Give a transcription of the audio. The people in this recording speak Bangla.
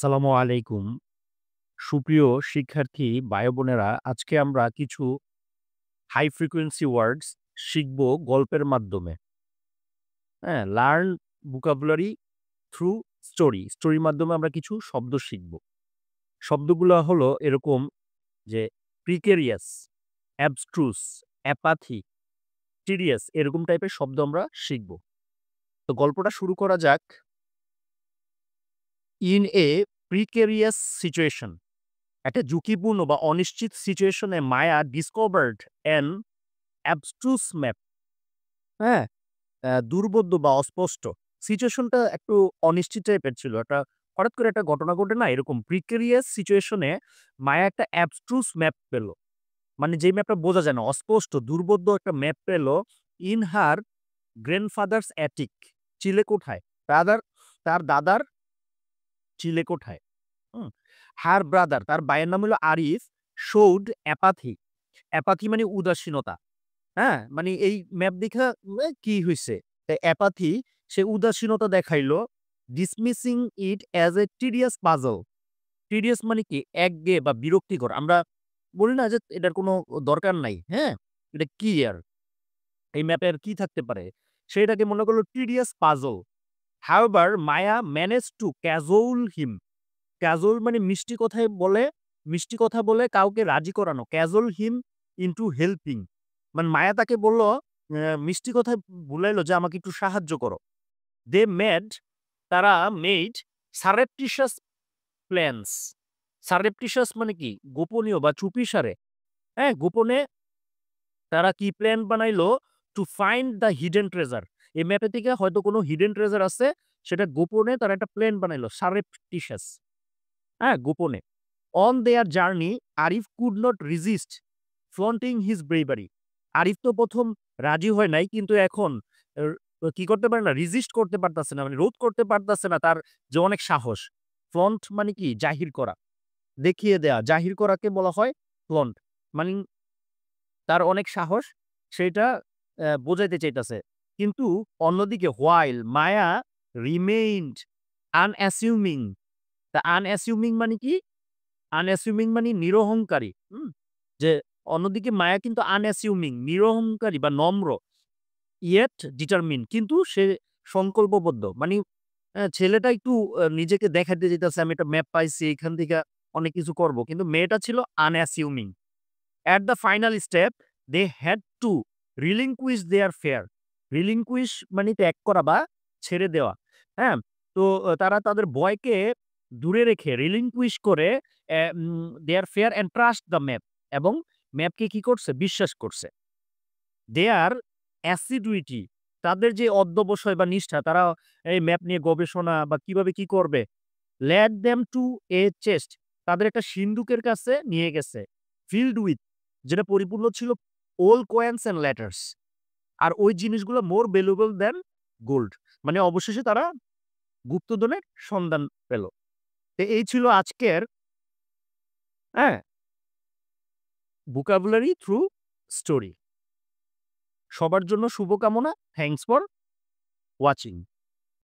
আসসালামু আলাইকুম। সুপ্রিয় শিক্ষার্থী ভাই বোনেরা, আজকে আমরা কিছু হাই ফ্রিকোয়েন্সি ওয়ার্ডস শিখব গল্পের মাধ্যমে। হ্যাঁ? Learn vocabulary through story. স্টোরির মাধ্যমে আমরা কিছু শব্দ শিখব। শব্দগুলা হলো এরকম যে প্রিকেরিয়াস, অ্যাবস্ট্রুস, অ্যাপাথি, টিডিয়াস এরকম টাইপের শব্দ আমরা শিখব। তো গল্পটা শুরু করা যাক। ইন এ প্রিকেরিয়াস সিচুয়েশন, একটা ঝুঁকিপূর্ণ বা অনিশ্চিত সিচুয়েশনে মায়া ডিসকভার্ড অ্যান অ্যাবস্ট্রুস ম্যাপ। হ্যাঁ? দুর্বোধ্য বা অস্পষ্ট। সিচুয়েশনটা একটু অনিশ্চিত টাইপের ছিল। হঠাৎ করে একটা ঘটনা ঘটে না? এরকম প্রিকেরিয়াস সিচুয়েশনে মায়া একটা অ্যাবস্ট্রুস ম্যাপ পেল। মানে যেই ম্যাপটা বোঝা যায় না, অস্পষ্ট, দুর্বোধ্য একটা ম্যাপ পেল ইন হার গ্র্যান্ডফাদারস অ্যাটিক, চিলেকোঠায়। দাদার তার দাদার চিলেকোঠায়। হুম? হার ব্রাদার, তার ভাইয়ের নাম হলো আরিফ, শোড অ্যাপাথি। অ্যাপাথি মানে উদাসীনতা। হ্যাঁ? মানে এই ম্যাপ দেখা কি হইছে? অ্যাপাথি, সে উদাসীনতা দেখাইলো dismissing it as a tedious puzzle. Tedious মানে কি? একঘেয়ে বা বিরক্তিকর। আমরা বলি না যে এটার কোনো দরকার নাই। হ্যাঁ? এটা কি আর? এই ম্যাপে আর কি থাকতে পারে? সে এটাকে মনে করলো tedious puzzle. However Maya managed to cajole him. Cajole মানে মিষ্টি কথা বলে কাউকে রাজি করানো। Cajole him into helping. মানে মায়া তাকে বলল, মিষ্টি কথায় বুলাইলো যে, "আমাকে একটু সাহায্য করো।" দে মেড তারা মেড সারেপ্টিশাস প্ল্যানস। সারেপ্টিশাস মানে কি? গোপনীয় বা চুপিসারে। হ্যাঁ? গোপনে তারা কি প্ল্যান বানাইলো? To find the hidden treasure. এই ম্যাপে থেকে হয়তো কোনো হিডেন ট্রেজার আছে, সেটা গোপনে তারা একটা প্ল্যান বানাইলো। সারেপ্টিশাস। হ্যাঁ? গোপনে। On their journey Arif could not resist flaunting his bravery. Arif তো ১ম রাজি হয় নাই, কিন্তু এখন এর কি করতে পারে না? রেজিস্ট করতে পারতাছে না। মানে রোধ করতে পারতাছে না তার যে অনেক সাহস। ফ্লন্ট মানে কি? জাহির করা, দেখিয়ে দেয়া। জাহির করাকে বলা হয় ফ্লন্ট। মানে তার অনেক সাহস, সেইটা বোঝাইতে চাইতাছে। কিন্তু অন্যদিকে হোয়াইল মায়া রিমেইনড আনঅ্যাসিউমিং। আনঅ্যাসিউমিং মানে কি? আনঅ্যাসিউমিং মানে নিরহংকারী। হুম? যে অন্যদিকে মায়া কিন্তু আনঅ্যাসিউমিং, নিরহংকারী বা নম্র। ইয়েট ডিটারমিন, কিন্তু সে সংকল্পবদ্ধ। মানি ছেলেটা একটু নিজেকে দেখাইতে চাইতাছে, আমি একটা ম্যাপ পাইছি, এখান থেকে অনেক কিছু করব। কিন্তু মেয়েটা ছিল unassuming. At the final step they had to relinquish their fear. Relinquish মানে ত্যাগ করা বা ছেড়ে দেওয়া। হ্যাঁ? তো তারা তাদের ভয়কে দূরে রেখে রিলিঙ্কুইশ করে their fear and trust the map, এবং ম্যাপকে কি করছে? বিশ্বাস করছে। দেয়ার অ্যাসিডুইটি, তাদের যে অধ্যবসায় বা নিষ্ঠা, তারা এই ম্যাপ নিয়ে গবেষণা বা কিভাবে কি করবে, led them to a chest, তাদের একটা সিন্দুকের কাছে নিয়ে গেছে। ফিল্ড উইথ, যেটা পরিপূর্ণ ছিল ওল্ড কয়েনস অ্যান্ড লেটার্স। আর ওই জিনিসগুলো মোর ভ্যালুয়েবল দ্যান গোল্ড। মানে অবশেষে তারা গুপ্তধনের সন্ধান পেল। তো এই ছিল আজকের, হ্যাঁ, vocabulary থ্রু স্টোরি। সবার জন্য শুভকামনা। Thanks for watching.